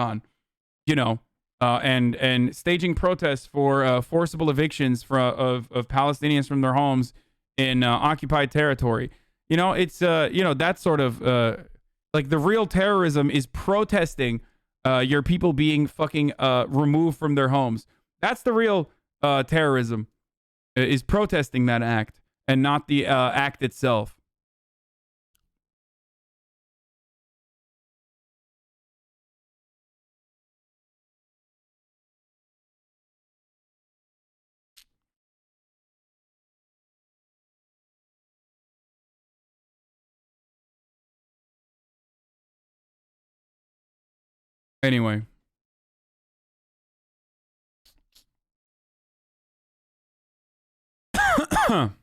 on, you know, and staging protests for forcible evictions of Palestinians from their homes in occupied territory. You know, it's that sort of like the real terrorism is protesting your people being fucking removed from their homes. That's the real terrorism, is protesting that act and not the act itself. Anyway. I'm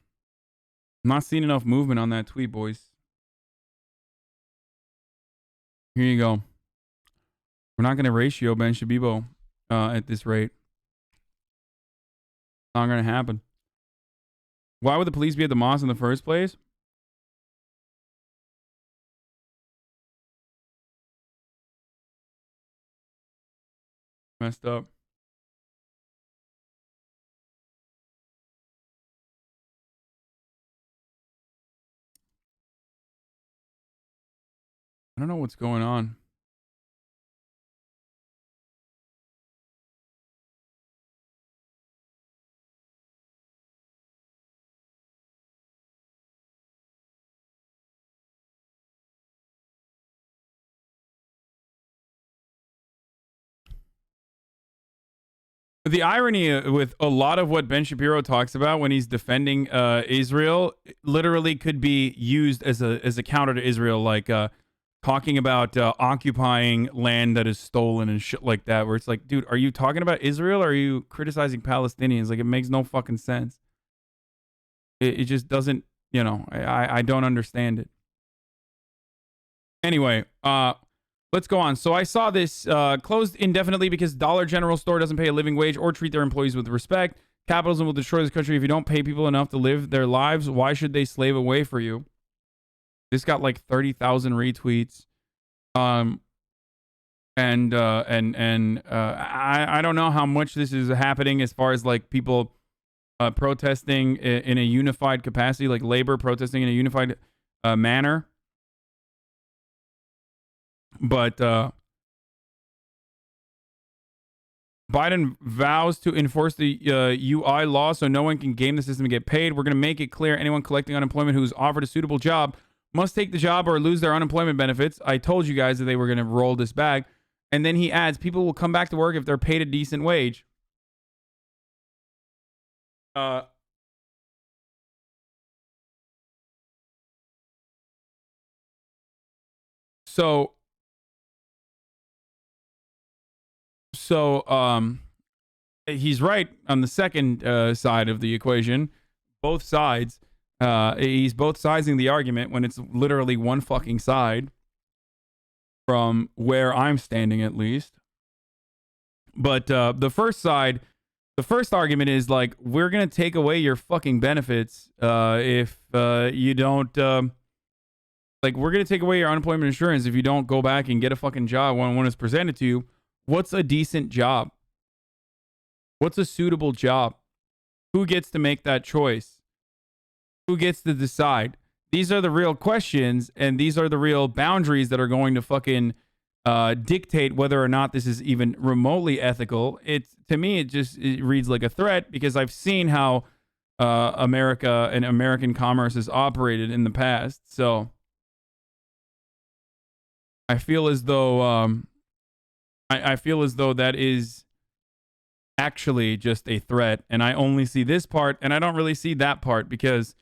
not seeing enough movement on that tweet, boys. Here you go. We're not going to ratio Ben Shabibo at this rate. Not going to happen. Why would the police be at the mosque in the first place? Messed up. I don't know what's going on. The irony with a lot of what Ben Shapiro talks about when he's defending Israel literally could be used as a counter to Israel, like talking about occupying land that is stolen and shit like that, where it's like, dude, are you talking about Israel or are you criticizing Palestinians? Like, it makes no fucking sense. It just doesn't, I don't understand it. Anyway, let's go on. So I saw this closed indefinitely because Dollar General store doesn't pay a living wage or treat their employees with respect. Capitalism will destroy this country if you don't pay people enough to live their lives. Why should they slave away for you? This got like 30,000 retweets. I don't know how much this is happening as far as like people protesting in a unified capacity, like labor protesting in a unified manner. But Biden vows to enforce the UI law so no one can game the system and get paid. We're going to make it clear anyone collecting unemployment who's offered a suitable job must take the job or lose their unemployment benefits. I told you guys that they were going to roll this back. And then he adds, people will come back to work if they're paid a decent wage. So he's right on the second side of the equation. Both sides. He's both sizing the argument when it's literally one fucking side from where I'm standing, at least. But the first side, the first argument is like, we're going to take away your fucking benefits if you don't, like, we're going to take away your unemployment insurance if you don't go back and get a fucking job when it's presented to you. What's a decent job? What's a suitable job? Who gets to make that choice? Who gets to decide? These are the real questions, and these are the real boundaries that are going to fucking dictate whether or not this is even remotely ethical. To me, it reads like a threat because I've seen how America and American commerce has operated in the past. So I feel as though I feel as though that is actually just a threat, and I only see this part, and I don't really see that part, because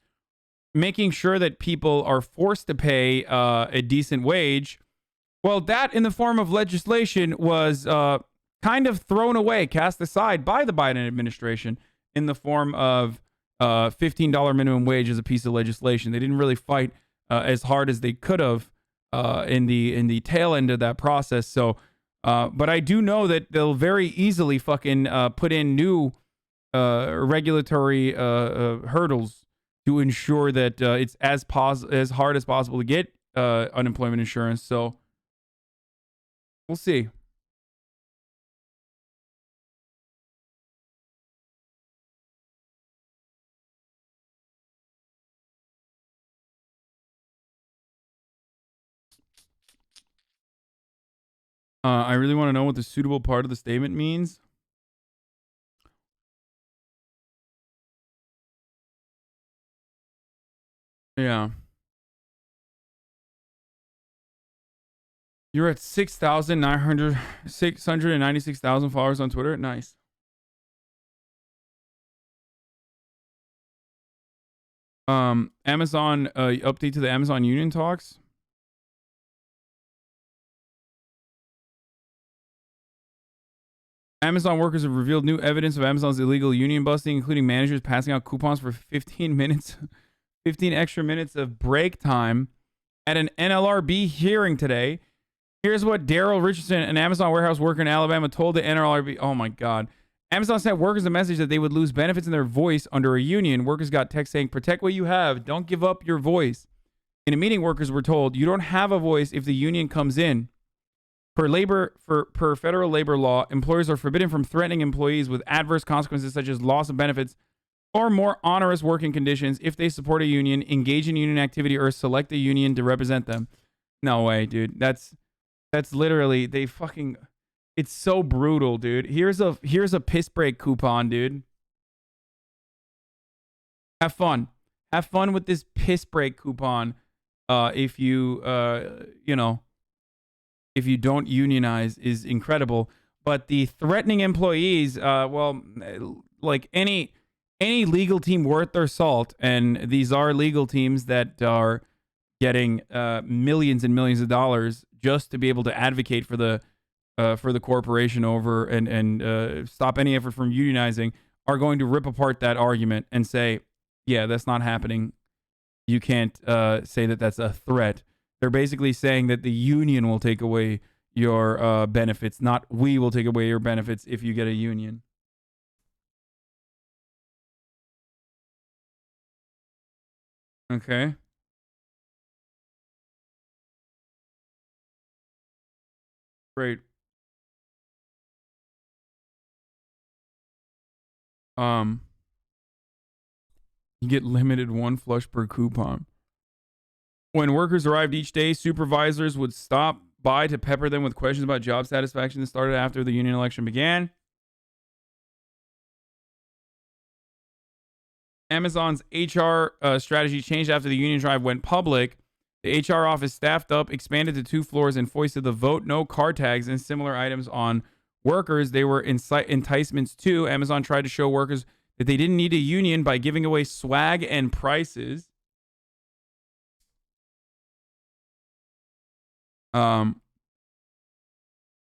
making sure that people are forced to pay a decent wage, well, that in the form of legislation was kind of thrown away, cast aside by the Biden administration in the form of $15 minimum wage as a piece of legislation. They didn't really fight as hard as they could have in the tail end of that process. So, but I do know that they'll very easily fucking put in new regulatory hurdles to ensure that it's as hard as possible to get unemployment insurance. So we'll see. I really want to know what the suitable part of the statement means. Yeah. You're at 696,000 followers on Twitter. Nice. Amazon update to the Amazon union talks. Amazon workers have revealed new evidence of Amazon's illegal union busting, including managers passing out coupons for 15 minutes, 15 extra minutes of break time at an NLRB hearing today. Here's what Daryl Richardson, an Amazon warehouse worker in Alabama, told the NLRB. Oh my God. Amazon sent workers a message that they would lose benefits in their voice under a union. Workers got text saying, protect what you have. Don't give up your voice. In a meeting, workers were told, you don't have a voice if the union comes in. Per federal labor law, employers are forbidden from threatening employees with adverse consequences such as loss of benefits or more onerous working conditions if they support a union, engage in union activity, or select a union to represent them. No way, dude. That's literally, they fucking, it's so brutal, dude. Here's a piss break coupon, dude. Have fun. Have fun with this piss break coupon. If you if you don't unionize is incredible. But the threatening employees, well, like any legal team worth their salt, and these are legal teams that are getting millions and millions of dollars just to be able to advocate for the corporation over and stop any effort from unionizing, are going to rip apart that argument and say, yeah, that's not happening. You can't say that that's a threat. They're basically saying that the union will take away your benefits, not we will take away your benefits if you get a union. Okay. Great. You get limited one flush per coupon. When workers arrived each day, supervisors would stop by to pepper them with questions about job satisfaction that started after the union election began. Amazon's HR strategy changed after the union drive went public. The HR office staffed up, expanded to 2 floors, and foisted the vote no car tags and similar items on workers. They were enticements too. Amazon tried to show workers that they didn't need a union by giving away swag and prices.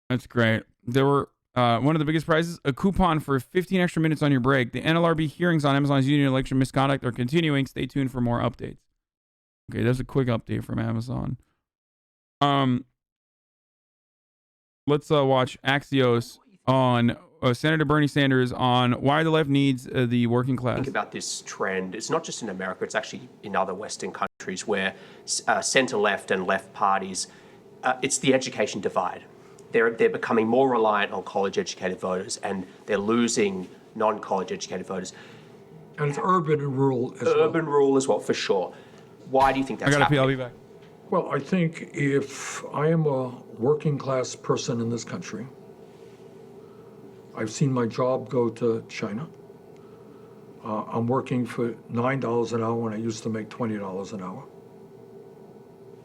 That's great. There were one of the biggest prizes, a coupon for 15 extra minutes on your break. The NLRB hearings on Amazon's union election misconduct are continuing. Stay tuned for more updates. Okay, that's a quick update from Amazon. Let's watch Axios on Senator Bernie Sanders on why the left needs the working class. Think about this trend. It's not just in America, it's actually in other Western countries where center-left and left parties, it's the education divide. They're becoming more reliant on college-educated voters, and they're losing non-college educated voters. And it's urban and rural as well. Urban, rural as well, for sure. Why do you think that's happening? I'll be back. Well, I think if I am a working class person in this country, I've seen my job go to China. I'm working for $9 an hour when I used to make $20 an hour.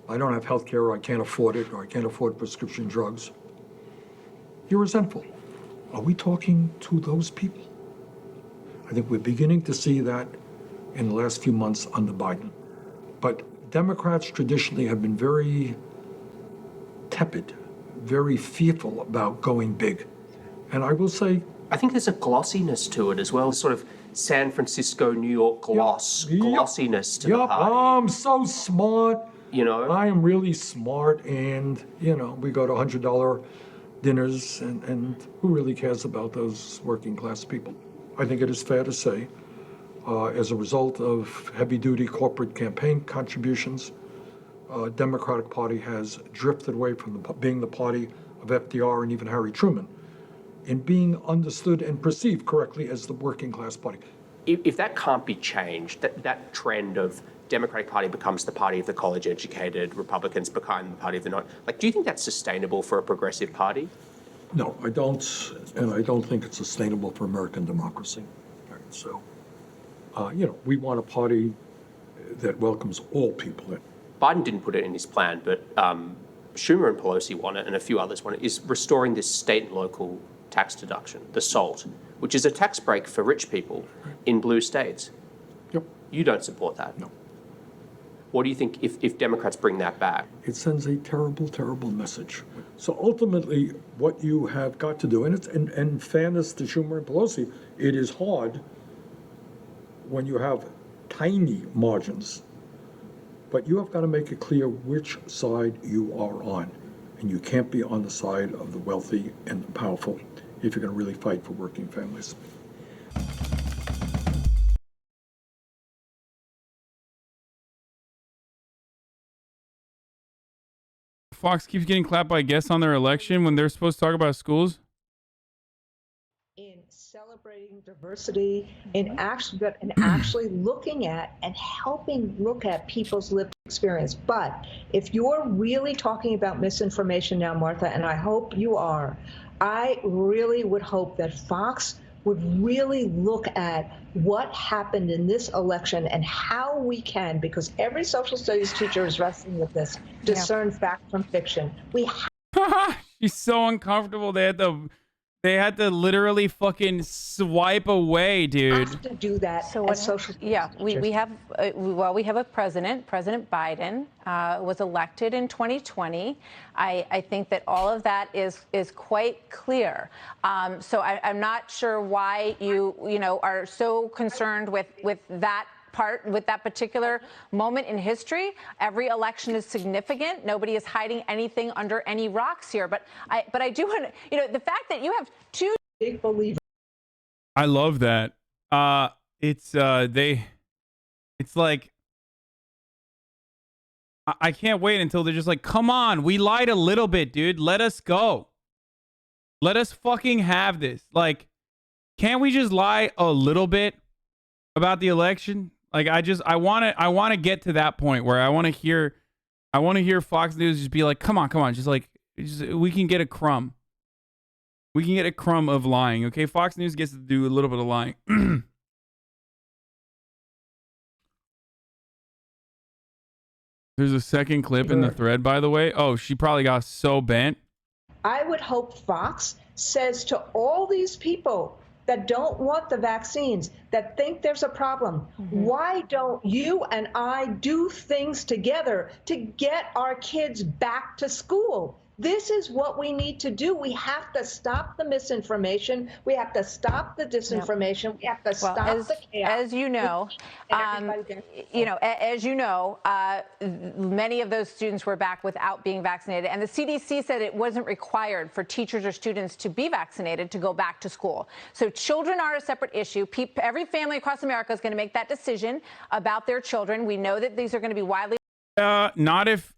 I don't have health care, or I can't afford it, or I can't afford prescription drugs. You're resentful. Are we talking to those people? I think we're beginning to see that in the last few months under Biden. But Democrats traditionally have been very tepid, very fearful about going big. And I will say, I think there's a glossiness to it as well, sort of San Francisco, New York glossiness to the party. I'm so smart. You know, I am really smart, and we go to $100 dinners, and who really cares about those working class people? I think it is fair to say, as a result of heavy-duty corporate campaign contributions, Democratic Party has drifted away from being the party of FDR and even Harry Truman, in being understood and perceived correctly as the working class party. If that can't be changed, that trend of Democratic Party becomes the party of the college-educated, Republicans become the party of the not. Like, do you think that's sustainable for a progressive party? No, I don't, and I don't think it's sustainable for American democracy. All right, so, we want a party that welcomes all people in. Biden didn't put it in his plan, but Schumer and Pelosi want it, and a few others want it, is restoring this state and local tax deduction, the SALT, which is a tax break for rich people in blue states. Yep. You don't support that? No. What do you think if Democrats bring that back? It sends a terrible, terrible message. So ultimately, what you have got to do, and it's in fairness to Schumer and Pelosi, it is hard when you have tiny margins, but you have got to make it clear which side you are on, and you can't be on the side of the wealthy and the powerful if you're going to really fight for working families. Fox keeps getting clapped by guests on their election when they're supposed to talk about schools. In celebrating diversity, in actually looking at and helping look at people's lived experience. But if you're really talking about misinformation now, Martha, and I hope you are, I really would hope that Fox would really look at what happened in this election and how we can, because every social studies teacher is wrestling with this, discern fact from fiction. We She's so uncomfortable. They had to literally fucking swipe away, dude. have to do that So as social studies teachers. we have we have a President Biden was elected in 2020. I think that all of that is quite clear. So I'm not sure why you are so concerned with that part, with that particular moment in history. Every election is significant. Nobody is hiding anything under any rocks here. But I do want to, the fact that you have two Big believer. I love that. It's like I can't wait until they're just like, come on, we lied a little bit, dude. Let us go. Let us fucking have this. Like, can't we just lie a little bit about the election? Like, I want to get to that point where I want to hear Fox News just be like, come on, just we can get a crumb. We can get a crumb of lying, okay? Fox News gets to do a little bit of lying. There's a second clip in the thread, by the way. Oh, she probably got so bent. I would hope Fox says to all these people that don't want the vaccines, that think there's a problem, why don't you and I do things together to get our kids back to school? This is what we need to do. We have to stop the misinformation. We have to stop the disinformation. We have to stop the chaos. As you know, many of those students were back without being vaccinated, and the CDC said it wasn't required for teachers or students to be vaccinated to go back to school. So children are a separate issue. Every family across America is going to make that decision about their children. We know that these are going to be widely. Not if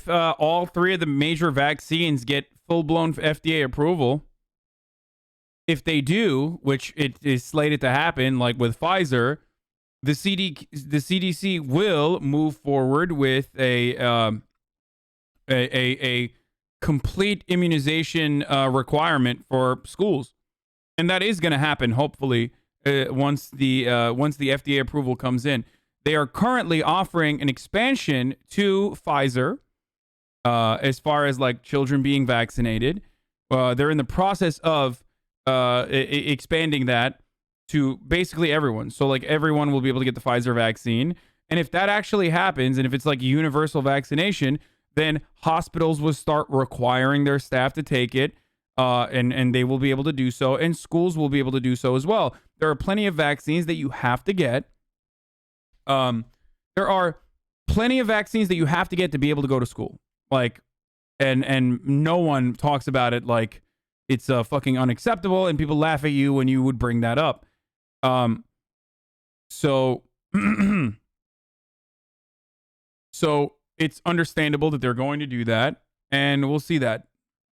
all three of the major vaccines get full-blown FDA approval. If they do, which it is slated to happen, like with Pfizer, the CDC will move forward with a complete immunization requirement for schools, and that is going to happen hopefully once the FDA approval comes in. They are currently offering an expansion to Pfizer as far as like children being vaccinated. They're in the process of expanding that to basically everyone. So like everyone will be able to get the Pfizer vaccine. And if that actually happens, and if it's like universal vaccination, then hospitals will start requiring their staff to take it. And they will be able to do so. And schools will be able to do so as well. There are plenty of vaccines that you have to get. There are plenty of vaccines that you have to get to be able to go to school. Like, and no one talks about it like it's fucking unacceptable, and people laugh at you when you would bring that up. So it's understandable that they're going to do that, and we'll see that.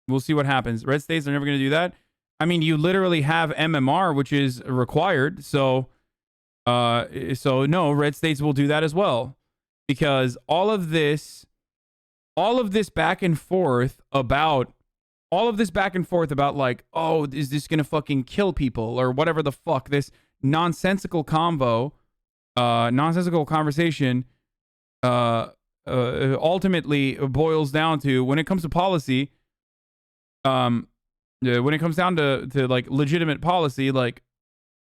We'll see what happens. Red states are never going to do that. I mean, you literally have MMR, which is required. So no, red states will do that as well. because all of this back and forth about like, oh, is this gonna fucking kill people or whatever the fuck, this nonsensical conversation ultimately boils down to, when it comes to policy, when it comes down to like legitimate policy, like,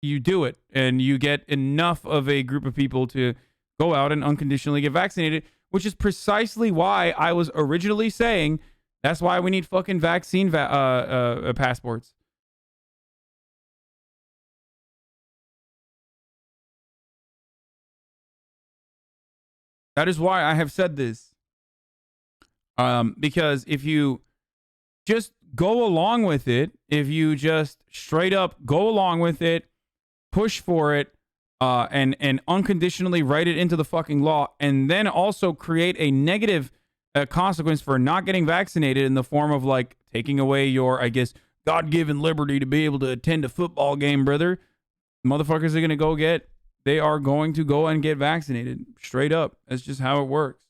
you do it and you get enough of a group of people to go out and unconditionally get vaccinated, which is precisely why I was originally saying that's why we need fucking vaccine passports. That is why I have said this. Because if you just go along with it, if you just straight up go along with it, push for it, and unconditionally write it into the fucking law, and then also create a negative consequence for not getting vaccinated in the form of like taking away your, I guess, God-given liberty to be able to attend a football game, brother. Motherfuckers are they are going to go and get vaccinated. Straight up. That's just how it works.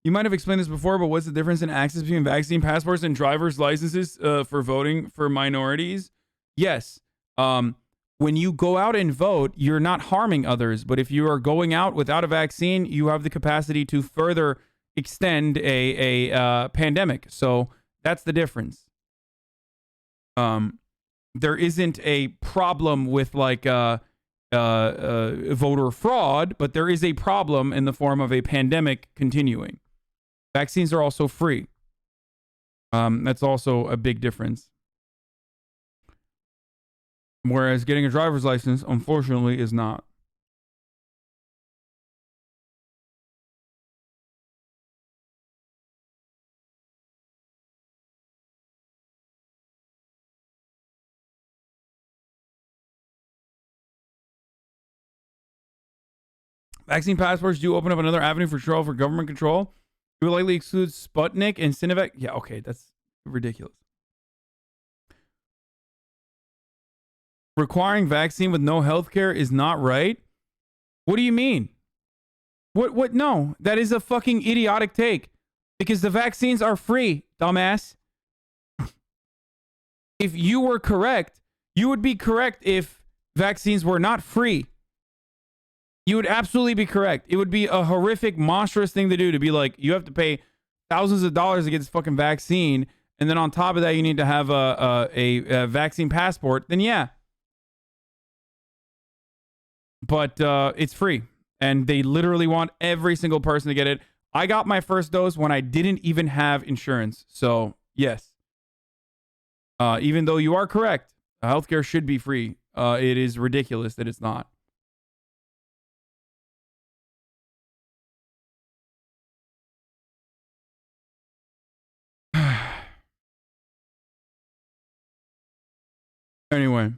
You might have explained this before, but what's the difference in access between vaccine passports and driver's licenses for voting for minorities? Yes. When you go out and vote, you're not harming others. But if you are going out without a vaccine, you have the capacity to further extend a pandemic. So that's the difference. There isn't a problem with like voter fraud, but there is a problem in the form of a pandemic continuing. Vaccines are also free. That's also a big difference. Whereas getting a driver's license, unfortunately, is not. Vaccine passports do open up another avenue for government control. It will likely exclude Sputnik and Sinovac. Yeah, okay, that's ridiculous. Requiring vaccine with no health care is not right? What do you mean? What? No, that is a fucking idiotic take. Because the vaccines are free, dumbass. If you were correct, you would be correct if vaccines were not free. You would absolutely be correct. It would be a horrific, monstrous thing to do, to be like, you have to pay thousands of dollars to get this fucking vaccine, and then on top of that, you need to have a vaccine passport. Then yeah. But it's free, and they literally want every single person to get it. I got my first dose when I didn't even have insurance. So yes. Even though you are correct, healthcare should be free. It is ridiculous that it's not. Anyway,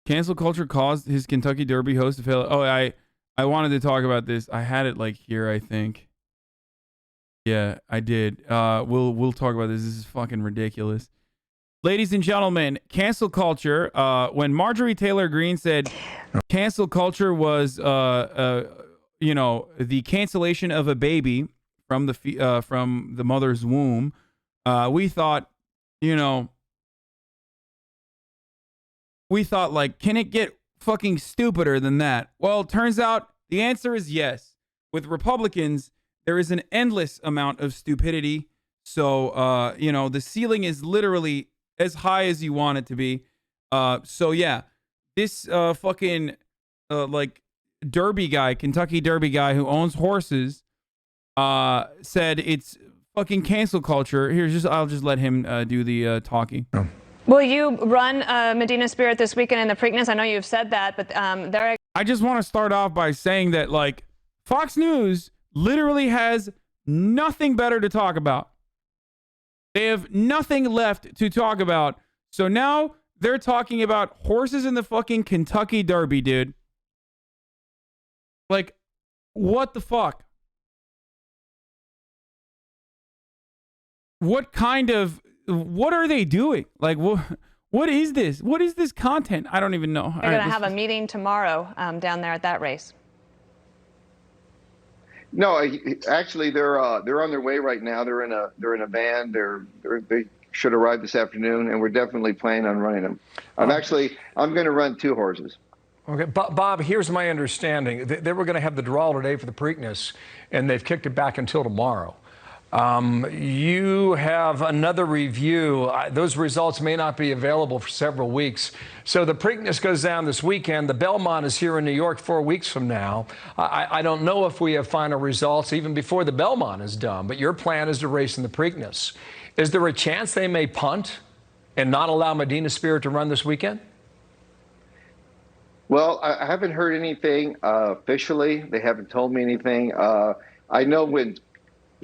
cancel culture caused his Kentucky Derby host to fail. Oh, I wanted to talk about this. I had it like here, I think. Yeah, I did. We'll talk about this. This is fucking ridiculous. Ladies and gentlemen, cancel culture. When Marjorie Taylor Greene said cancel culture was the cancellation of a baby from the mother's womb, we thought, like, can it get fucking stupider than that? Well, it turns out the answer is yes. With Republicans, there is an endless amount of stupidity. So, the ceiling is literally as high as you want it to be. So yeah, this fucking Derby guy, Kentucky Derby guy who owns horses, said it's fucking cancel culture. I'll just let him do the talking. Oh. Will you run Medina Spirit this weekend in the Preakness? I know you've said that, but I just want to start off by saying that, like, Fox News literally has nothing better to talk about. They have nothing left to talk about. So now they're talking about horses in the fucking Kentucky Derby, dude. Like, what the fuck? What are they doing? Like, What is this? What is this content? I don't even know. They're going to have a meeting tomorrow down there at that race. No, actually, they're on their way right now. They're in a van. They should arrive this afternoon, and we're definitely planning on running them. I'm going to run 2 horses. Okay, Bob, here's my understanding. They were going to have the draw today for the Preakness, and they've kicked it back until tomorrow. You have another review. Those results may not be available for several weeks. So the Preakness goes down this weekend. The Belmont is here in New York 4 weeks from now. I don't know if we have final results even before the Belmont is done, but your plan is to race in the Preakness. Is there a chance they may punt and not allow Medina Spirit to run this weekend? Well, I haven't heard anything officially. They haven't told me anything. I know when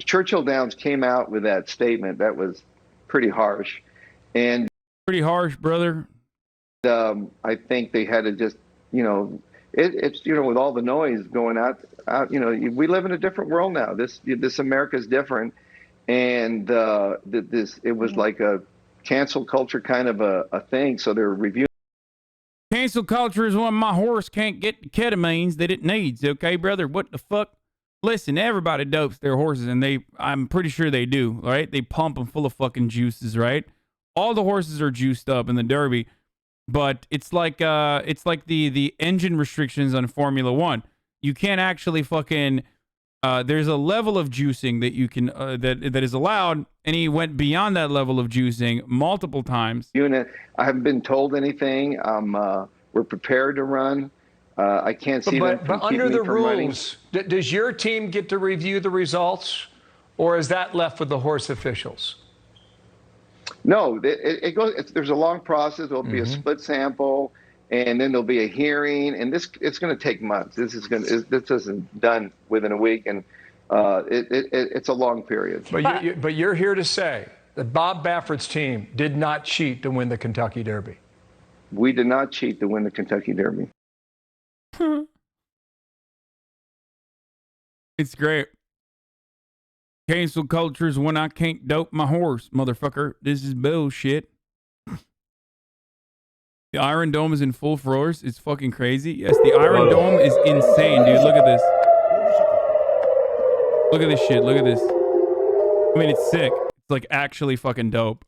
Churchill Downs came out with that statement, that was pretty harsh. And pretty harsh, brother. I think they had to just, it's with all the noise going out, we live in a different world now. This America is different. And it was like a cancel culture kind of a thing. So they're reviewing. Cancel culture is when my horse can't get the ketamines that it needs. Okay, brother? What the fuck? Listen, everybody dopes their horses, and I'm pretty sure they do, right? They pump them full of fucking juices, right? All the horses are juiced up in the Derby, but it's like the engine restrictions on Formula One. You can't actually fucking. There's a level of juicing that you can that is allowed, and he went beyond that level of juicing multiple times. I haven't been told anything. We're prepared to run. I can't see them. But under the rules, does your team get to review the results, or is that left with the horse officials? No, it goes. There's a long process. There'll be a split sample, and then there'll be a hearing, and it's going to take months. This isn't done within a week, and it's a long period. But you're here to say that Bob Baffert's team did not cheat to win the Kentucky Derby. We did not cheat to win the Kentucky Derby. It's great. Cancel culture is when I can't dope my horse, motherfucker. This is bullshit. The Iron Dome is in full force. It's fucking crazy. Yes, the Iron Dome is insane, dude. Look at this. Look at this shit. Look at this. I mean, it's sick. It's like actually fucking dope.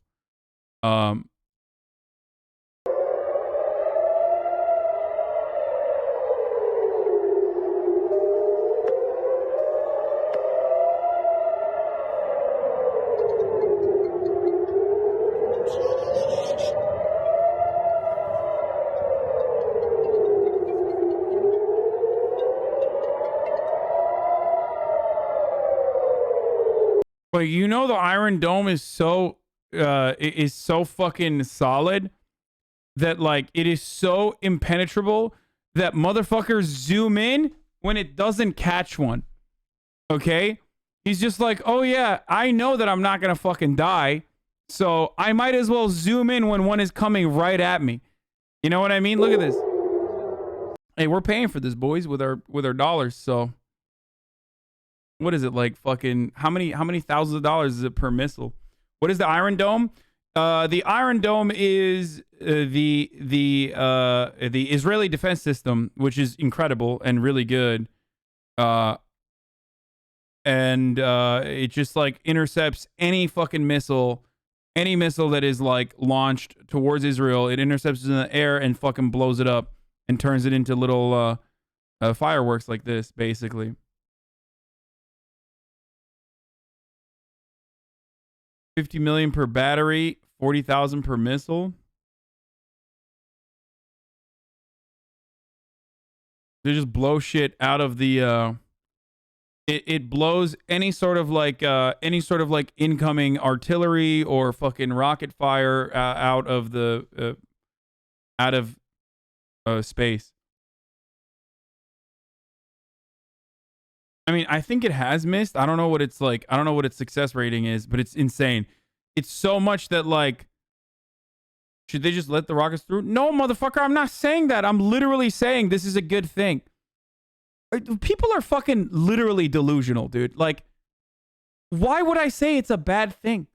But you know the Iron Dome is so fucking solid that like it is so impenetrable that motherfuckers zoom in when it doesn't catch one. Okay? He's just like, oh yeah, I know that I'm not gonna fucking die, so I might as well zoom in when one is coming right at me. You know what I mean? Look at this. Hey, we're paying for this, boys, with our dollars, so what is it, like fucking how many thousands of dollars is it per missile? What is the Iron Dome? The Iron Dome is the Israeli defense system, which is incredible and really good. And it just like intercepts any fucking missile, any missile that is like launched towards Israel. It intercepts it in the air and fucking blows it up and turns it into little fireworks like this, basically. 50 million per battery, 40,000 per missile. They just blow shit out of the it blows any sort of like incoming artillery or fucking rocket fire out of the space. I mean, I think it has missed. I don't know what it's like. I don't know what its success rating is, but it's insane. It's so much that like, should they just let the rockets through? No, motherfucker, I'm not saying that. I'm literally saying this is a good thing. People are fucking literally delusional, dude. Like, why would I say it's a bad thing?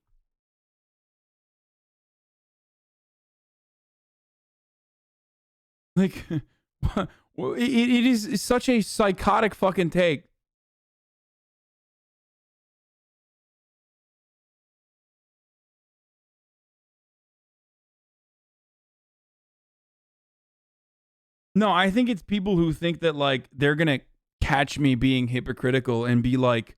Like, it is such a psychotic fucking take. No, I think it's people who think that like they're gonna catch me being hypocritical and be like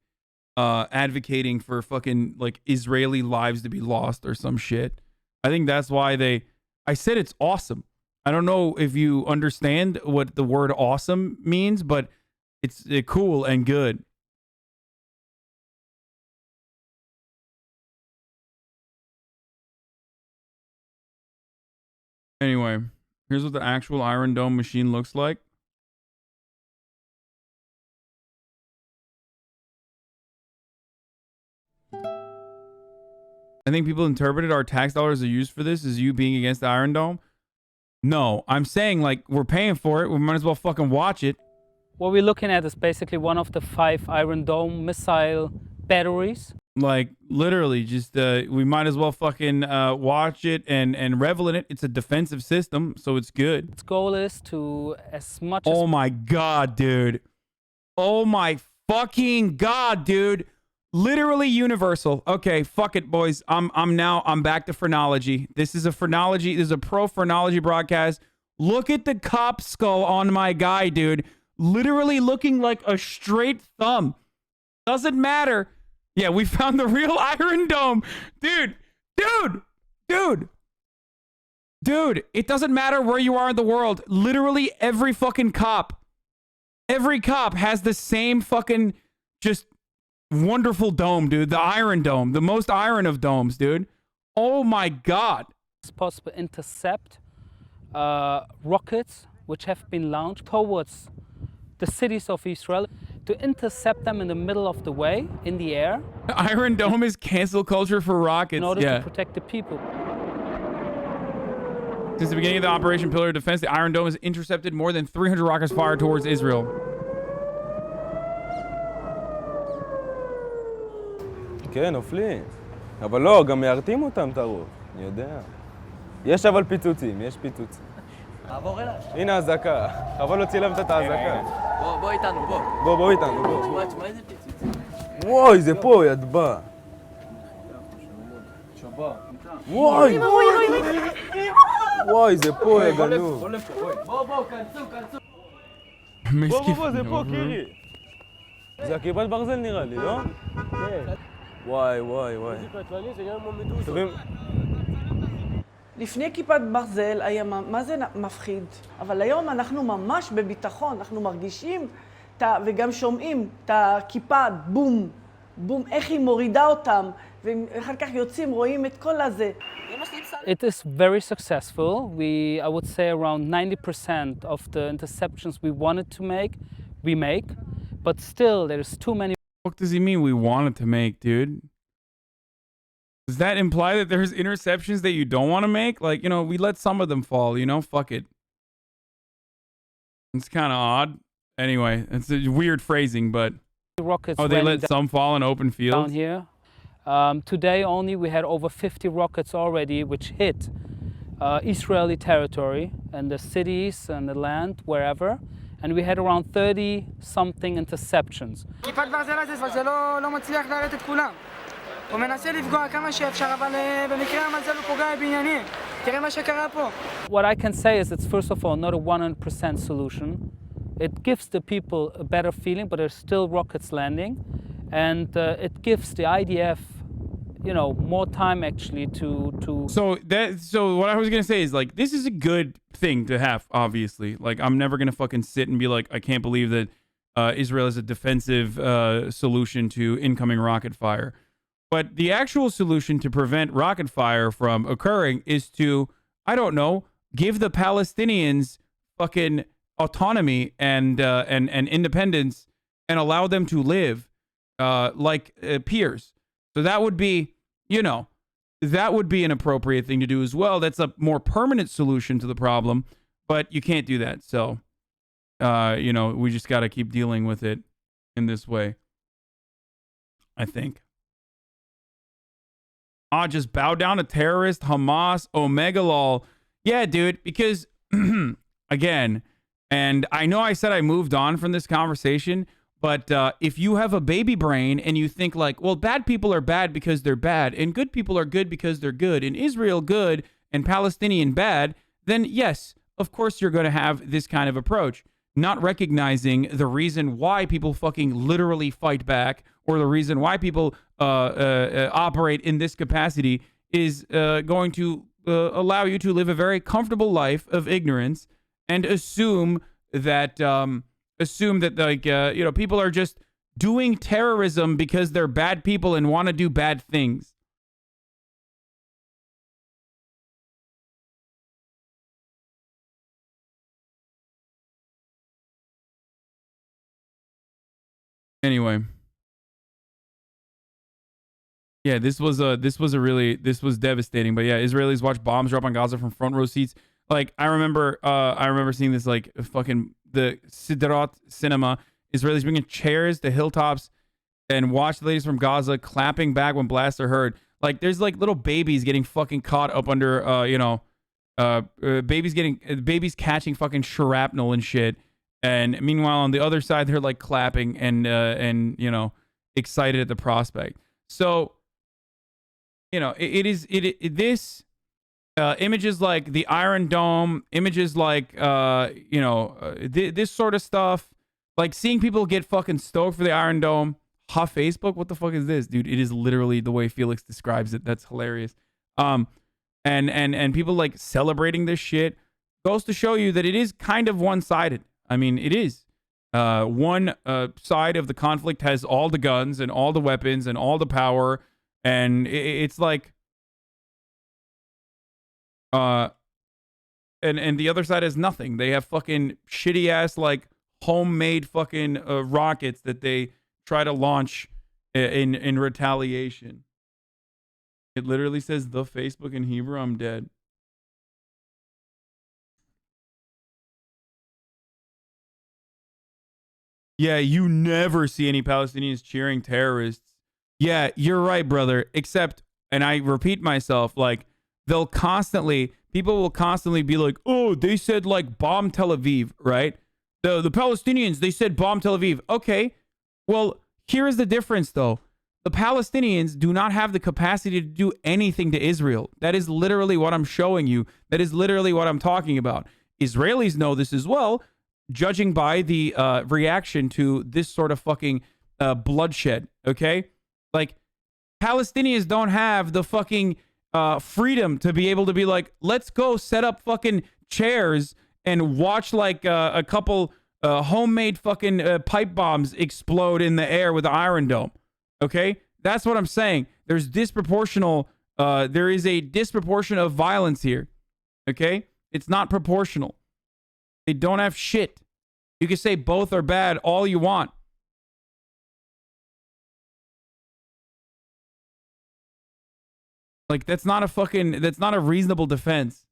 advocating for fucking like Israeli lives to be lost or some shit. I think that's why I said it's awesome. I don't know if you understand what the word awesome means, but it's cool and good. Anyway, here's what the actual Iron Dome machine looks like. I think people interpreted our tax dollars are used for this as you being against the Iron Dome. No, I'm saying like we're paying for it. We might as well fucking watch it. What we're looking at is basically one of the 5 Iron Dome missile batteries. Like literally, just we might as well fucking watch it and revel in it. It's a defensive system, so it's good. Its goal is to, as much Oh as... my god, dude! Oh my fucking god, dude! Literally universal. Okay, fuck it, boys. I'm back to phrenology. This is a phrenology. This is a pro phrenology broadcast. Look at the cop skull on my guy, dude. Literally looking like a straight thumb. Doesn't matter. Yeah, we found the real Iron Dome. Dude, it doesn't matter where you are in the world. Literally every fucking cop, every cop has the same fucking just wonderful dome, dude. The Iron Dome, the most iron of domes, dude. Oh my god. It's possible to intercept rockets which have been launched towards the cities of Israel, to intercept them in the middle of the way, in the air. Iron Dome is cancel culture for rockets. In order to protect the people. Since the beginning of the Operation Pillar of Defense, the Iron Dome has intercepted more than 300 rockets fired towards Israel. כן, נופלים. אבל לא, גם מיירטים אותם את הרוב. אני יודע. יש אבל פיצוצים, יש פיצוצים. תעבור אליי. הנה האזעקה. חבל לא צילמת את האזעקה. בוא איתנו, בוא איתנו, בוא. תשמע איזה פיצוצים. וואי, זה פה, ידבע. וואי! וואי, זה פה, יא גנוב. בוא, כנסו. בוא, זה פה, קירי. זה הכיפת ברזל נראה לי, לא? כן. וואי. לפני כיפת ברזל היה מה זה מפחיד, אבל היום אנחנו ממש בביטחון, אנחנו מרגישים וגם שומעים את הכיפה, בום, איך היא מורידה אותם, ואחר כך יוצאים, רואים את כל הזה. It is very successful. I would say around 90% of the interceptions we wanted to make, we make, but still there's too many. What does he mean we wanted to make, dude? Does that imply that there's interceptions that you don't want to make? Like, you know, we let some of them fall, you know? Fuck it. It's kind of odd. Anyway, it's a weird phrasing, but... Rockets they let some fall in open fields? Down here. Today only we had over 50 rockets already which hit Israeli territory and the cities and the land, wherever. And we had around 30-something interceptions. כיפת ברזל הזה, אבל זה לא מצליח להעלות את כולם. הוא מנסה לפגוע כמה שאפשר, אבל במקרה המזל הוא פוגע בבניינים. תראה מה שקרה פה. What I can say is it's first of all not a 100% solution. It gives the people a better feeling, but there's still rockets landing. And it gives the IDF, you know, more time actually to... So what I was going to say is, like, this is a good thing to have, obviously. Like, I'm never going to fucking sit and be like, I can't believe that Israel is a defensive solution to incoming rocket fire. But the actual solution to prevent rocket fire from occurring is to, I don't know, give the Palestinians fucking autonomy and independence and allow them to live like peers. So that would be, you know, that would be an appropriate thing to do as well. That's a more permanent solution to the problem, but you can't do that. So, you know, we just got to keep dealing with it in this way, I think. Just bow down to terrorist, Hamas, Omega lol. Yeah, dude, because again, and I know I said I moved on from this conversation, but if you have a baby brain and you think like, well, bad people are bad because they're bad, and good people are good because they're good, and Israel good and Palestinian bad, then yes, of course you're going to have this kind of approach, not recognizing the reason why people fucking literally fight back, or the reason why people operate in this capacity is going to allow you to live a very comfortable life of ignorance and assume that like people are just doing terrorism because they're bad people and want to do bad things. Anyway, yeah, this was devastating. But yeah, Israelis watch bombs drop on Gaza from front row seats. Like I remember seeing this like fucking the Sidrat cinema. Israelis bringing chairs to hilltops and watch the ladies from Gaza clapping back when blasts are heard. Like there's like little babies getting fucking caught up under babies catching fucking shrapnel and shit. And meanwhile, on the other side, they're like clapping and excited at the prospect. So, this images like the Iron Dome, images like this sort of stuff, like seeing people get fucking stoked for the Iron Dome. Ha, Facebook, what the fuck is this, dude? It is literally the way Felix describes it. That's hilarious. And people like celebrating this shit goes to show you that it is kind of one-sided. I mean, it is. One side of the conflict has all the guns and all the weapons and all the power, and it's like, and the other side has nothing. They have fucking shitty ass like homemade fucking rockets that they try to launch in retaliation. It literally says the Facebook in Hebrew. I'm dead. Yeah, you never see any Palestinians cheering terrorists. Yeah, you're right, brother. Except, and I repeat myself, like, people will constantly be like, oh, they said, like, bomb Tel Aviv, right? The Palestinians, they said bomb Tel Aviv. Okay, well, here is the difference, though. The Palestinians do not have the capacity to do anything to Israel. That is literally what I'm showing you. That is literally what I'm talking about. Israelis know this as well, judging by the reaction to this sort of fucking bloodshed, okay? Like, Palestinians don't have the fucking freedom to be able to be like, let's go set up fucking chairs and watch like a couple homemade fucking pipe bombs explode in the air with the Iron Dome, okay? That's what I'm saying. There is a disproportion of violence here, okay? It's not proportional. They don't have shit. You can say both are bad all you want. Like, that's not a reasonable defense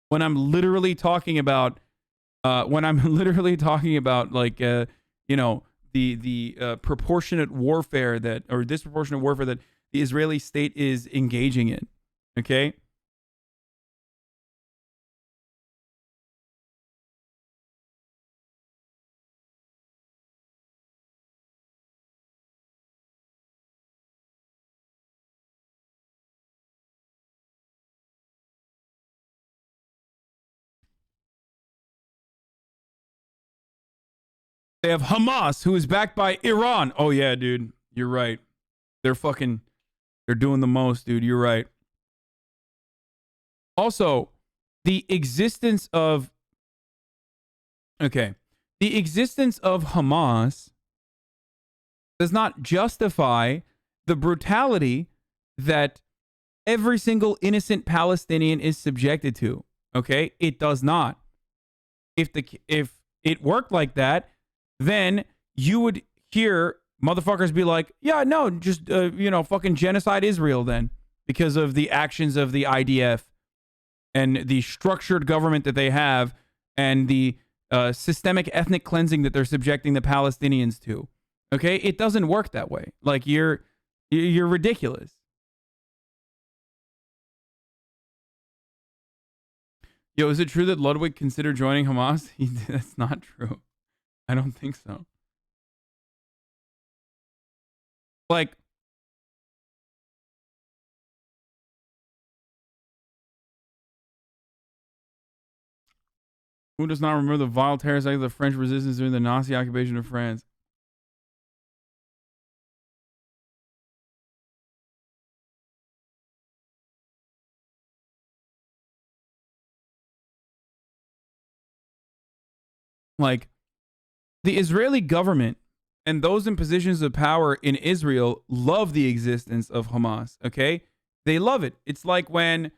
when I'm literally talking about like, the proportionate warfare disproportionate warfare that the Israeli state is engaging in. Okay? They have Hamas, who is backed by Iran. Oh, yeah, dude. You're right. They're doing the most, dude. You're right. Also, the existence of Hamas does not justify the brutality that every single innocent Palestinian is subjected to. Okay? It does not. If it worked like that, then you would hear motherfuckers be like, yeah, no, just, fucking genocide Israel then, because of the actions of the IDF and the structured government that they have and the systemic ethnic cleansing that they're subjecting the Palestinians to. Okay? It doesn't work that way. Like, you're ridiculous. Yo, is it true that Ludwig considered joining Hamas? That's not true. I don't think so. Like, who does not remember the vile terrorist act of the French resistance during the Nazi occupation of France? Like, the Israeli government and those in positions of power in Israel love the existence of Hamas. Okay, they love it. It's like when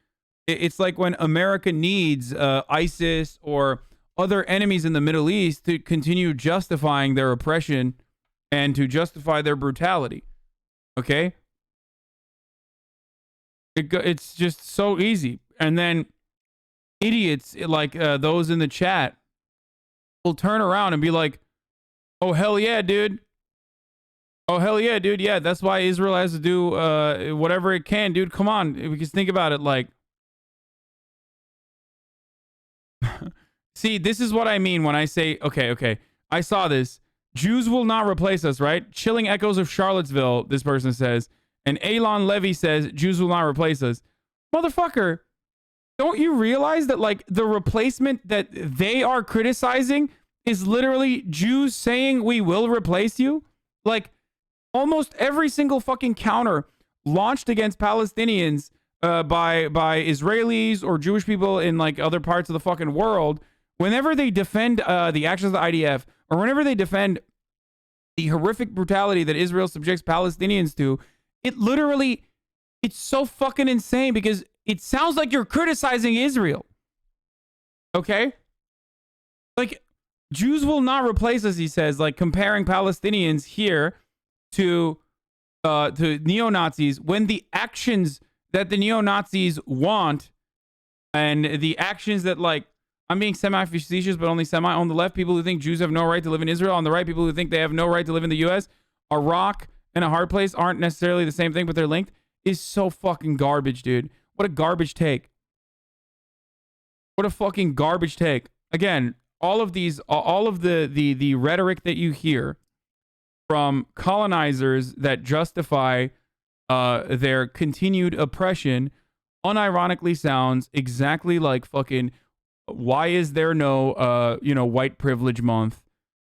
America needs ISIS or other enemies in the Middle East to continue justifying their oppression and to justify their brutality. Okay, it's just so easy. And then idiots like those in the chat will turn around and be like, "Oh hell yeah, dude! Oh hell yeah, dude! Yeah, that's why Israel has to do whatever it can, dude. Come on, because think about it. Like, see, this is what I mean when I say, okay, I saw this. Jews will not replace us, right? Chilling echoes of Charlottesville. This person says, and Elon Levy says Jews will not replace us. Motherfucker, don't you realize that like the replacement that they are criticizing is literally Jews saying we will replace you? Like almost every single fucking counter launched against Palestinians by Israelis or Jewish people in like other parts of the fucking world, whenever they defend the actions of the IDF or whenever they defend the horrific brutality that Israel subjects Palestinians to, it's so fucking insane because it sounds like you're criticizing Israel. Okay? Like, Jews will not replace us, he says, like comparing Palestinians here to neo-Nazis when the actions that the neo-Nazis want and the actions that, like, I'm being semi-facetious, but only semi. On the left, people who think Jews have no right to live in Israel. On the right, people who think they have no right to live in the U.S. A rock and a hard place aren't necessarily the same thing, but they're linked. Is so fucking garbage, dude. What a garbage take. What a fucking garbage take. Again, all of the rhetoric that you hear from colonizers that justify their continued oppression unironically sounds exactly like fucking, why is there no white privilege month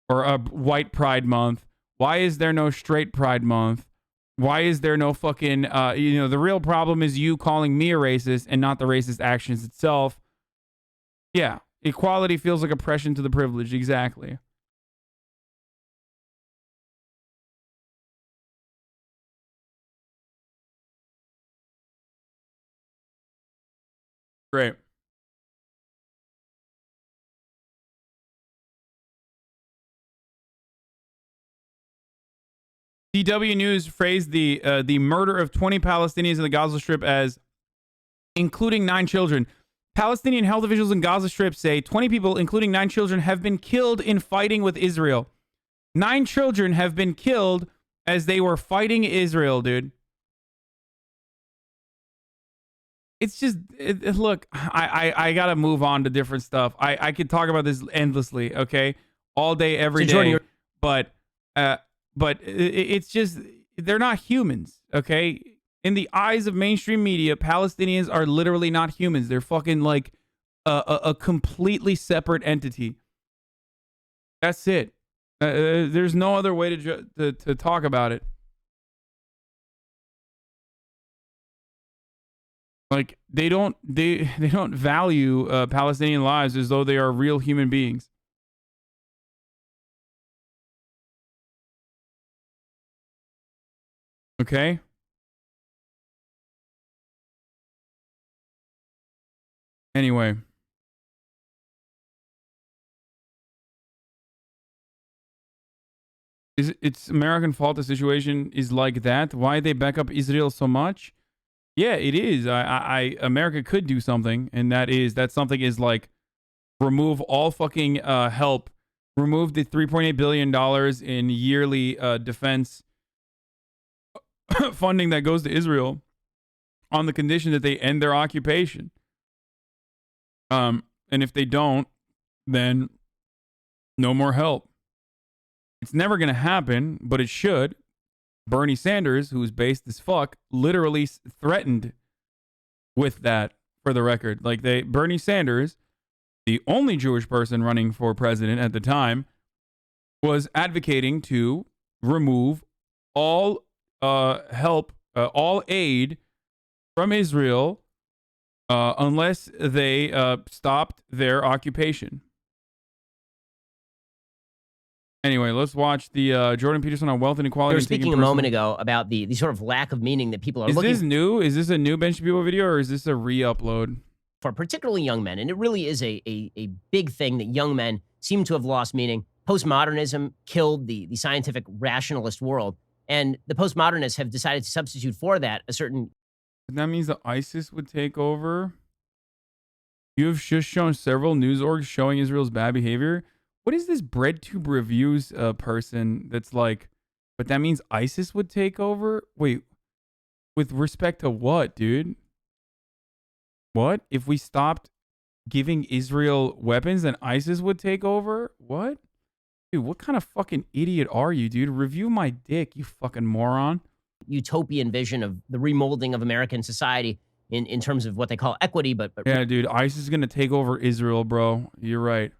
or a white pride month? Why is there no straight pride month? Why is there no fucking the real problem is you calling me a racist and not the racist actions itself. Yeah, equality feels like oppression to the privileged. Exactly. Great. DW News phrased the murder of 20 Palestinians in the Gaza Strip as including 9 children. Palestinian health officials in Gaza Strip say 20 people, including 9 children, have been killed in fighting with Israel. 9 children have been killed as they were fighting Israel, dude. It's just, look, I got to move on to different stuff. I could talk about this endlessly, okay? All day, every day. But it's just, they're not humans, okay? In the eyes of mainstream media, Palestinians are literally not humans. They're fucking like a completely separate entity. That's it. There's no other way to talk about it. Like they don't value Palestinian lives as though they are real human beings. Okay? Anyway. It's American fault the situation is like that? Why they back up Israel so much? Yeah, it is. America could do something, and that something is like remove all fucking help, remove the $3.8 billion in yearly defense funding that goes to Israel on the condition that they end their occupation. And if they don't, then no more help. It's never going to happen, but it should. Bernie Sanders, who's based as fuck, literally threatened with that, for the record. Like, Bernie Sanders, the only Jewish person running for president at the time, was advocating to remove all help, all aid from Israel unless they stopped their occupation. Anyway, let's watch the Jordan Peterson on wealth inequality. We were speaking a moment ago about the sort of lack of meaning that people are looking for. Is this new? Is this a new Ben Shapiro video, or is this a re-upload? For particularly young men, and it really is a big thing that young men seem to have lost meaning. Postmodernism killed the scientific rationalist world, and the postmodernists have decided to substitute for that a certain... That means that ISIS would take over? You have just shown several news orgs showing Israel's bad behavior. What is this BreadTube Reviews person that's like, but that means ISIS would take over? Wait, with respect to what, dude? What? If we stopped giving Israel weapons, then ISIS would take over? What? Dude, what kind of fucking idiot are you, dude? Review my dick, you fucking moron. Utopian vision of the remolding of American society in terms of what they call equity, but yeah, dude, ISIS is gonna take over Israel, bro. You're right.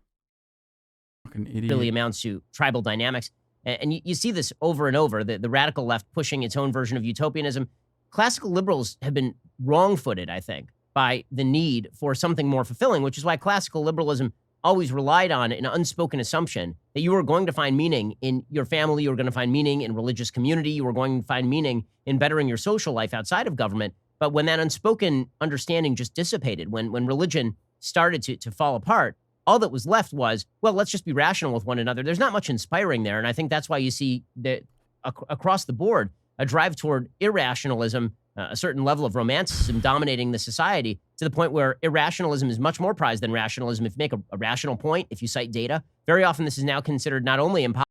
Fucking idiot. Really amounts to tribal dynamics. And you see this over and over, the radical left pushing its own version of utopianism. Classical liberals have been wrong-footed, I think, by the need for something more fulfilling, which is why classical liberalism always relied on an unspoken assumption that you were going to find meaning in your family, you were going to find meaning in religious community, you were going to find meaning in bettering your social life outside of government. But when that unspoken understanding just dissipated, when religion started to fall apart, all that was left was, well, let's just be rational with one another. There's not much inspiring there. And I think that's why you see that across the board, a drive toward irrationalism, a certain level of romanticism dominating the society to the point where irrationalism is much more prized than rationalism. If you make a rational point, if you cite data, very often this is now considered not only impossible.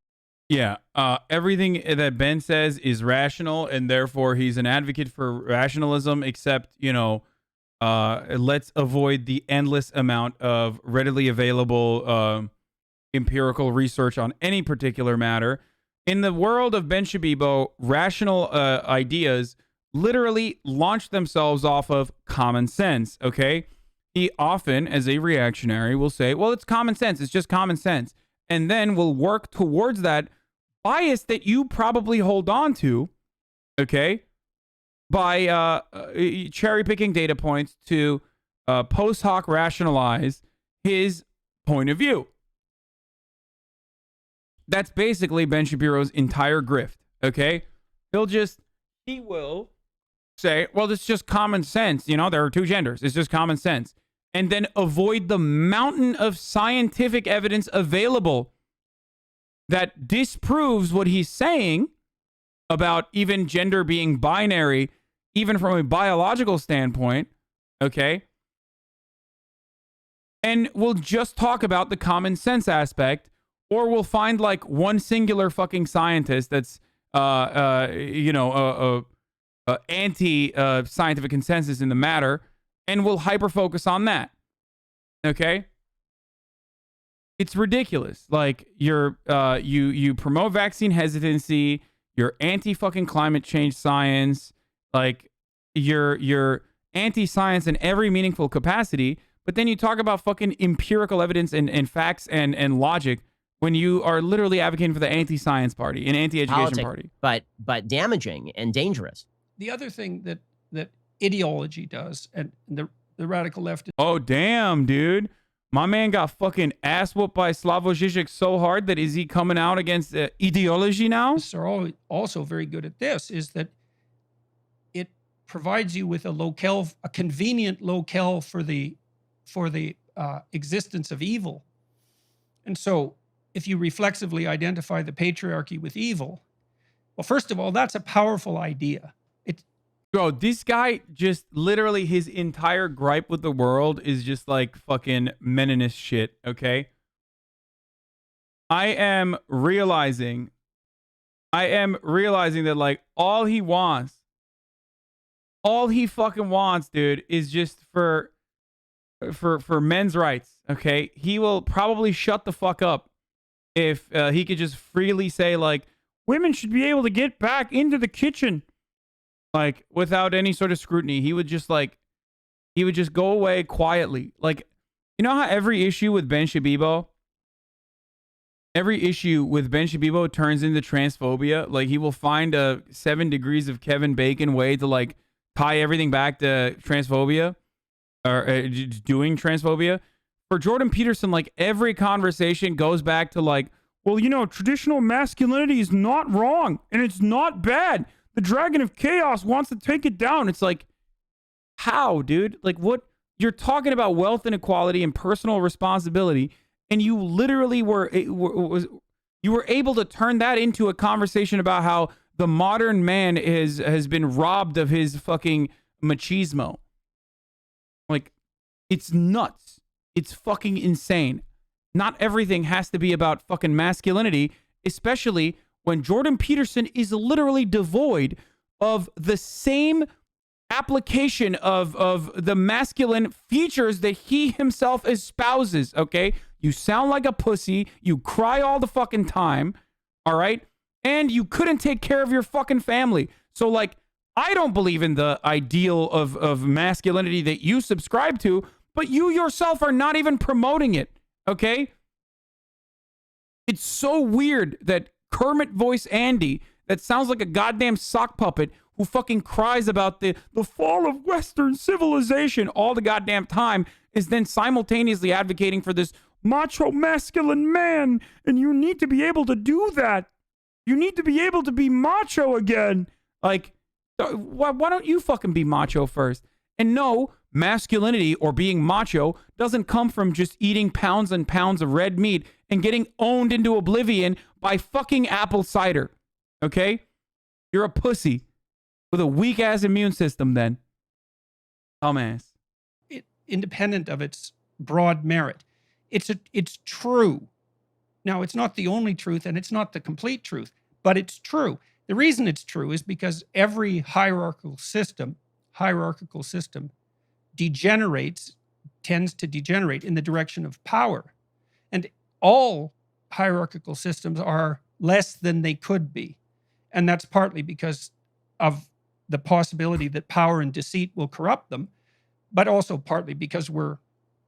Yeah, everything that Ben says is rational, and therefore he's an advocate for rationalism, except, you know, let's avoid the endless amount of readily available empirical research on any particular matter. In the world of Ben Shabibo, rational ideas literally launch themselves off of common sense, okay? He often, as a reactionary, will say, well, it's common sense. It's just common sense. And then will work towards that bias that you probably hold on to, okay, by cherry-picking data points to post hoc rationalize his point of view. That's basically Ben Shapiro's entire grift, okay? He will say, well, it's just common sense. You know, there are two genders. It's just common sense. And then avoid the mountain of scientific evidence available that disproves what he's saying about even gender being binary, even from a biological standpoint, okay? And we'll just talk about the common sense aspect, or we'll find like one singular fucking scientist that's, anti-scientific consensus in the matter, and we'll hyper-focus on that, okay? It's ridiculous. Like, you promote vaccine hesitancy, you're anti-fucking climate change science, like, you're anti-science in every meaningful capacity, but then you talk about fucking empirical evidence and facts and logic when you are literally advocating for the anti-science party, an anti-education party. But damaging and dangerous. The other thing that ideology does, and the radical left... Oh, damn, dude. My man got fucking ass whooped by Slavoj Žižek so hard that is he coming out against ideology now? Are also very good at this, is that it provides you with a convenient locale for the existence of evil. And so if you reflexively identify the patriarchy with evil, well, first of all, that's a powerful idea. Bro, this guy just literally his entire gripe with the world is just like fucking Meninist shit, okay? I am realizing that like all he fucking wants, dude, is just for for men's rights, okay, he will probably shut the fuck up if he could just freely say, like, women should be able to get back into the kitchen, like, without any sort of scrutiny. He would just go away quietly. Like, you know how every issue with Ben Shabibo turns into transphobia? Like, he will find a 7 degrees of Kevin Bacon way to, like, tie everything back to transphobia or doing transphobia. For Jordan Peterson, like, every conversation goes back to, like, well, you know, traditional masculinity is not wrong and it's not bad. The Dragon of Chaos wants to take it down. It's like, how, dude? Like, what? You're talking about wealth inequality and personal responsibility, and you literally were able to turn that into a conversation about how the modern man has been robbed of his fucking machismo. Like, it's nuts. It's fucking insane. Not everything has to be about fucking masculinity, especially when Jordan Peterson is literally devoid of the same application of the masculine features that he himself espouses, okay? You sound like a pussy. You cry all the fucking time, all right? And you couldn't take care of your fucking family. So, like, I don't believe in the ideal of masculinity that you subscribe to, but you yourself are not even promoting it, okay? It's so weird that Kermit voice Andy, that sounds like a goddamn sock puppet who fucking cries about the fall of Western civilization all the goddamn time, is then simultaneously advocating for this macho masculine man, and you need to be able to do that. You need to be able to be macho again. Like, why don't you fucking be macho first? And no, masculinity or being macho doesn't come from just eating pounds and pounds of red meat and getting owned into oblivion by fucking apple cider. Okay? You're a pussy with a weak ass immune system then. Dumbass. Independent of its broad merit. It's true. Now, it's not the only truth and it's not the complete truth, but it's true. The reason it's true is because every hierarchical system tends to degenerate in the direction of power. And all hierarchical systems are less than they could be. And that's partly because of the possibility that power and deceit will corrupt them, but also partly because we're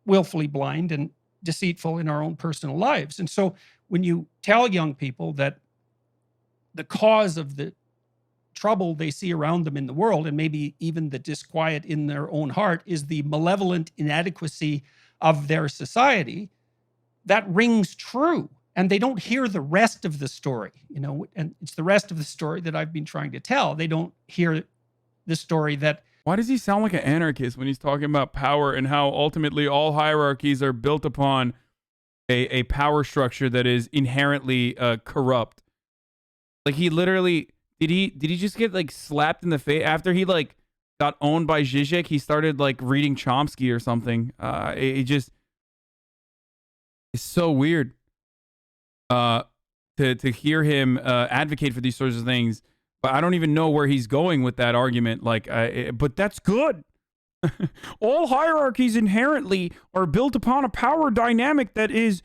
willfully blind and deceitful in our own personal lives. And so when you tell young people that the cause of the trouble they see around them in the world, and maybe even the disquiet in their own heart, is the malevolent inadequacy of their society, that rings true. And they don't hear the rest of the story, you know, and it's the rest of the story that I've been trying to tell. They don't hear the story that... Why does he sound like an anarchist when he's talking about power and how ultimately all hierarchies are built upon a power structure that is inherently corrupt? Like, he literally... Did he just get, like, slapped in the face after he, like, got owned by Zizek? He started, like, reading Chomsky or something. It just... It's so weird to hear him advocate for these sorts of things. But I don't even know where he's going with that argument. Like, but that's good. All hierarchies inherently are built upon a power dynamic that is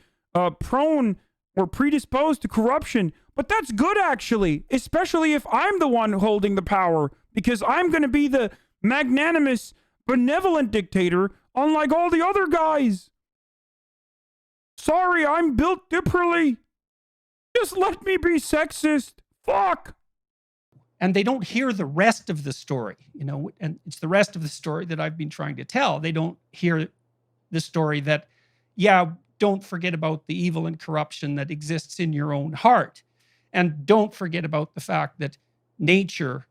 prone or predisposed to corruption. But that's good, actually, especially if I'm the one holding the power, because I'm going to be the magnanimous, benevolent dictator, unlike all the other guys. Sorry, I'm built differently. Just let me be sexist. Fuck. And they don't hear the rest of the story, you know, and it's the rest of the story that I've been trying to tell. They don't hear the story that, yeah, don't forget about the evil and corruption that exists in your own heart. And don't forget about the fact that nature,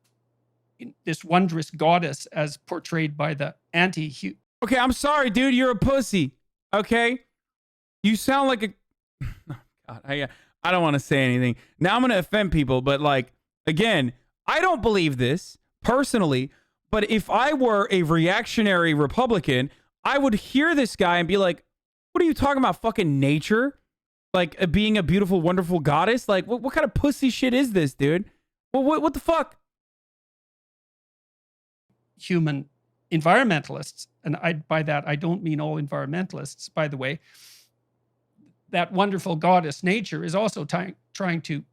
this wondrous goddess as portrayed by the anti-human. Okay, I'm sorry, dude. You're a pussy. Okay? You sound like a... God, I don't want to say anything. Now I'm going to offend people, but, like, again, I don't believe this personally, but if I were a reactionary Republican, I would hear this guy and be like, what are you talking about? Fucking nature? Like, being a beautiful, wonderful goddess? Like, what kind of pussy shit is this, dude? What the fuck? Human environmentalists, and by that I don't mean all environmentalists, by the way, that wonderful goddess nature is also trying to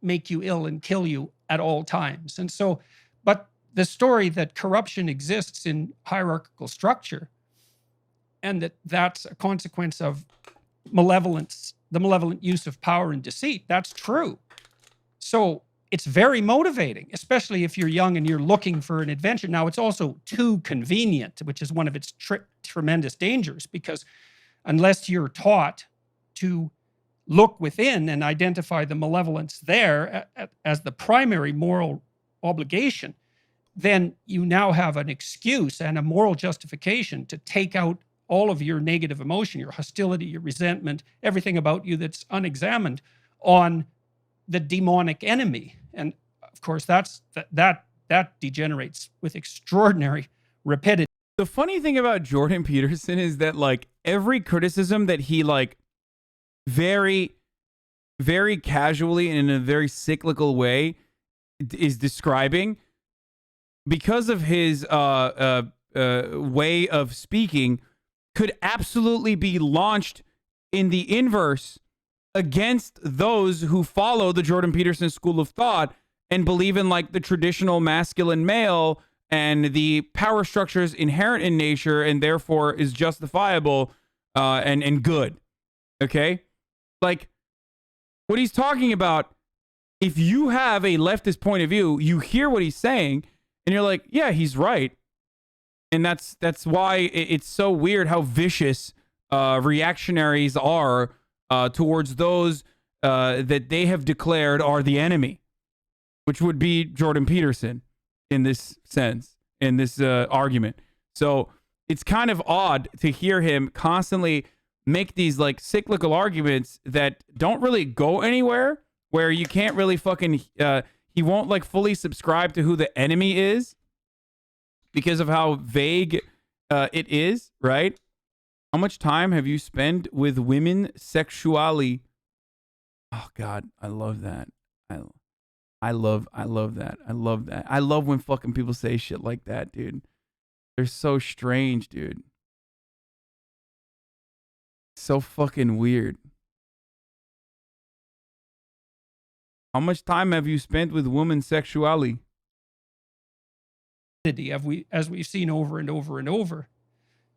make you ill and kill you at all times. And so, but the story that corruption exists in hierarchical structure and that that's a consequence of malevolence, the malevolent use of power and deceit, that's true. So it's very motivating, especially if you're young and you're looking for an adventure. Now, it's also too convenient, which is one of its tremendous dangers, because unless you're taught to look within and identify the malevolence there as the primary moral obligation, then you now have an excuse and a moral justification to take out all of your negative emotion, your hostility, your resentment, everything about you that's unexamined on the demonic enemy. And of course, that degenerates with extraordinary rapidity. The funny thing about Jordan Peterson is that, like, every criticism that he, like, very, very casually and in a very cyclical way is describing, because of his way of speaking, could absolutely be launched in the inverse against those who follow the Jordan Peterson school of thought and believe in, like, the traditional masculine male and the power structures inherent in nature and therefore is justifiable and good. Okay? Like, what he's talking about, if you have a leftist point of view, you hear what he's saying and you're like, yeah, he's right. And that's why it's so weird how vicious reactionaries are towards those that they have declared are the enemy, which would be Jordan Peterson in this sense, in this argument. So it's kind of odd to hear him constantly make these, like, cyclical arguments that don't really go anywhere, where you can't really fucking, he won't, like, fully subscribe to who the enemy is because of how vague it is, right? How much time have you spent with women sexually? Oh God, I love that. I love that. I love that. I love when fucking people say shit like that, dude. They're so strange, dude. So fucking weird. How much time have you spent with women sexually? As we've seen over and over and over.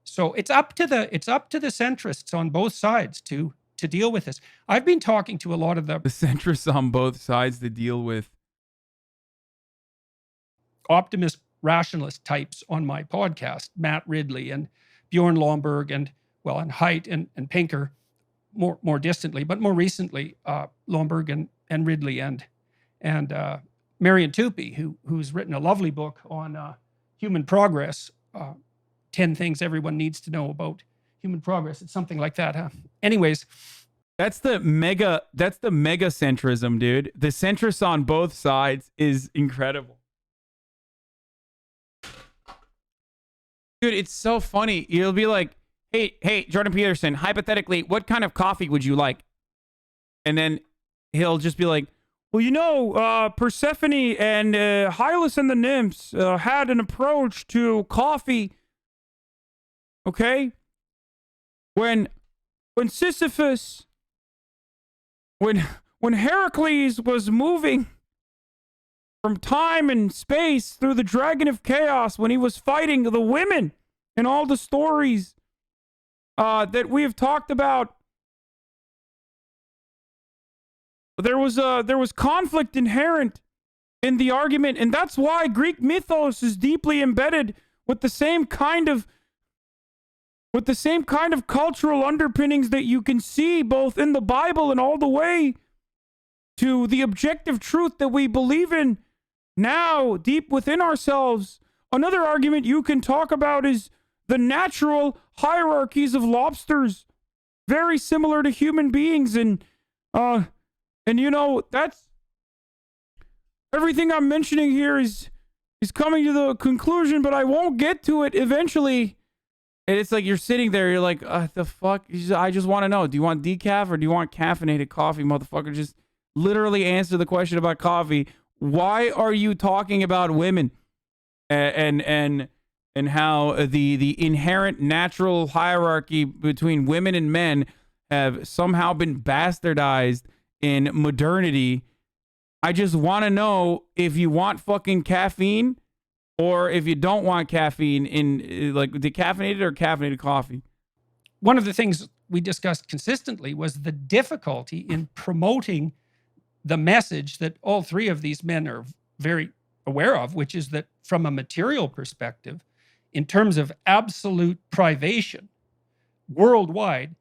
So it's up to the centrists on both sides to deal with this. I've been talking to a lot of the centrists on both sides to deal with optimist rationalist types on my podcast, Matt Ridley and Bjorn Lomborg and Haidt and Pinker more distantly, but more recently Lomborg and Ridley and Marian Tupy, who's written a lovely book on human progress, 10 things everyone needs to know about human progress. It's something like that, huh? Anyways, that's the mega centrism, dude. The centrist on both sides is incredible. Dude, it's so funny. You'll be like, hey, Jordan Peterson, hypothetically, what kind of coffee would you like? And then he'll just be like, well, you know, Persephone and Hylas and the nymphs had an approach to coffee. Okay? When Sisyphus, when Heracles was moving from time and space through the dragon of chaos, when he was fighting the women in all the stories that we have talked about, there was conflict inherent in the argument, and that's why Greek mythos is deeply embedded with the same kind of cultural underpinnings that you can see both in the Bible and all the way to the objective truth that we believe in now deep within ourselves. Another argument you can talk about is the natural hierarchies of lobsters, very similar to human beings, and you know, that's everything I'm mentioning here is coming to the conclusion, but I won't get to it eventually. And it's like you're sitting there, you're like, the fuck? I just want to know, do you want decaf or do you want caffeinated coffee, motherfucker? Just literally answer the question about coffee. Why are you talking about women? And and how the inherent natural hierarchy between women and men have somehow been bastardized in modernity. I just want to know if you want fucking caffeine or if you don't want caffeine in like decaffeinated or caffeinated coffee. One of the things we discussed consistently was the difficulty in promoting the message that all three of these men are very aware of, which is that from a material perspective, in terms of absolute privation worldwide,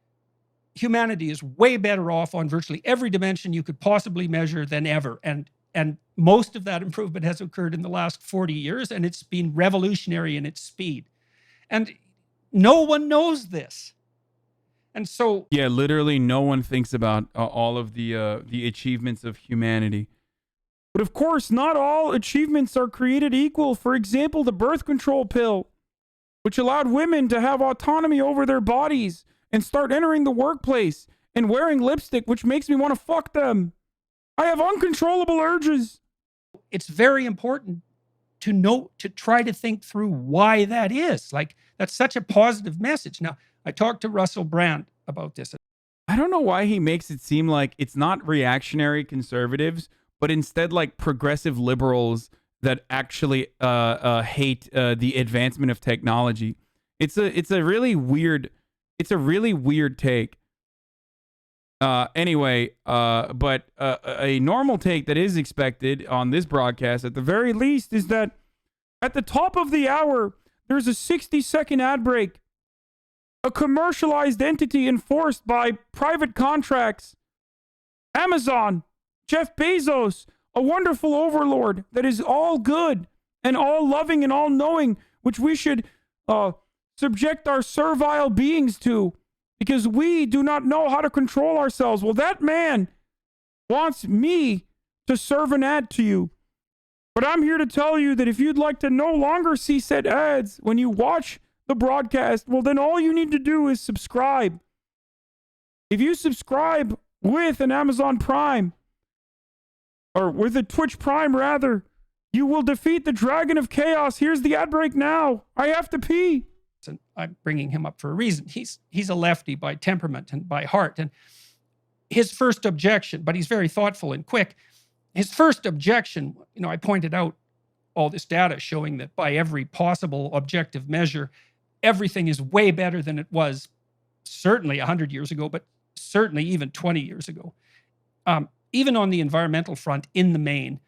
humanity is way better off on virtually every dimension you could possibly measure than ever. And most of that improvement has occurred in the last 40 years, and it's been revolutionary in its speed. And no one knows this. And so, yeah, literally no one thinks about all of the achievements of humanity. But of course, not all achievements are created equal. For example, the birth control pill, which allowed women to have autonomy over their bodies and start entering the workplace and wearing lipstick, which makes me want to fuck them. I have uncontrollable urges. It's very important to know, to try to think through why that is. Like, that's such a positive message. Now, I talked to Russell Brand about this. I don't know why he makes it seem like it's not reactionary conservatives, but instead like progressive liberals that actually hate the advancement of technology. It's a really weird take. Anyway, but a normal take that is expected on this broadcast, at the very least, is that at the top of the hour, there's a 60-second ad break. A commercialized entity enforced by private contracts. Amazon, Jeff Bezos, a wonderful overlord that is all good and all loving and all knowing, which we should subject our servile beings to because we do not know how to control ourselves. Well, that man wants me to serve an ad to you. But I'm here to tell you that if you'd like to no longer see said ads when you watch the broadcast, well, then all you need to do is subscribe. If you subscribe with an Amazon Prime, or with a Twitch Prime rather, you will defeat the Dragon of Chaos. Here's the ad break now. I have to pee. And I'm bringing him up for a reason. He's a lefty by temperament and by heart. And his first objection, but he's very thoughtful and quick. His first objection, I pointed out all this data showing that by every possible objective measure, everything is way better than it was certainly 100 years ago, but certainly even 20 years ago, even on the environmental front in the main.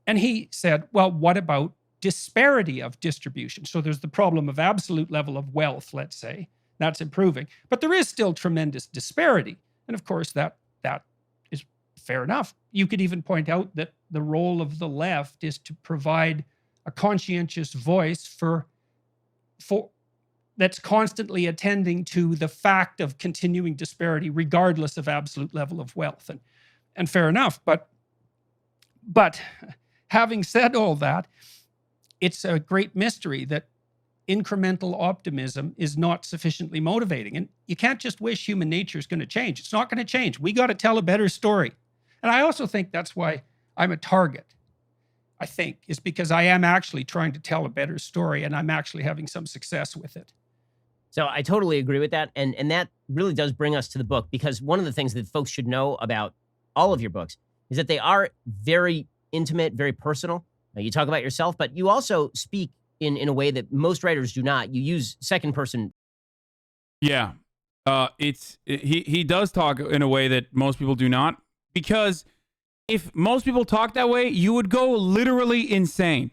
And he said, well, what about disparity of distribution? So there's the problem of absolute level of wealth, let's say. That's improving. But there is still tremendous disparity. And of course, that is fair enough. You could even point out that the role of the left is to provide a conscientious voice for that's constantly attending to the fact of continuing disparity regardless of absolute level of wealth. And fair enough. But having said all that, it's a great mystery that incremental optimism is not sufficiently motivating. And you can't just wish human nature is going to change. It's not going to change. We got to tell a better story. And I also think that's why I'm a target, I think, is because I am actually trying to tell a better story and I'm actually having some success with it. So I totally agree with that. And that really does bring us to the book, because one of the things that folks should know about all of your books is that they are very intimate, very personal. You talk about yourself, but you also speak in a way that most writers do not. You use second person. Yeah. He does talk in a way that most people do not, because if most people talk that way, you would go literally insane.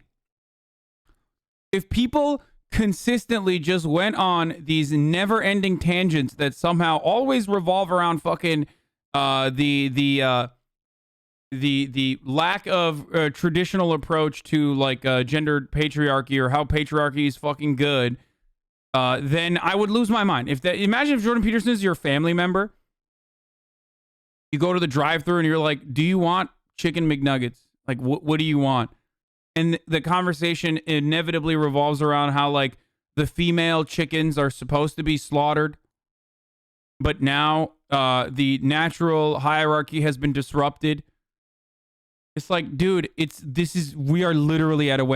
If people consistently just went on these never-ending tangents that somehow always revolve around fucking the lack of traditional approach to like gendered patriarchy or how patriarchy is fucking good, then I would lose my mind. Imagine if Jordan Peterson is your family member. You go to the drive-thru and you're like, "Do you want chicken McNuggets? Like, what do you want?" And the conversation inevitably revolves around how like the female chickens are supposed to be slaughtered, but now the natural hierarchy has been disrupted. It's like, dude, we are literally at a Wendy's.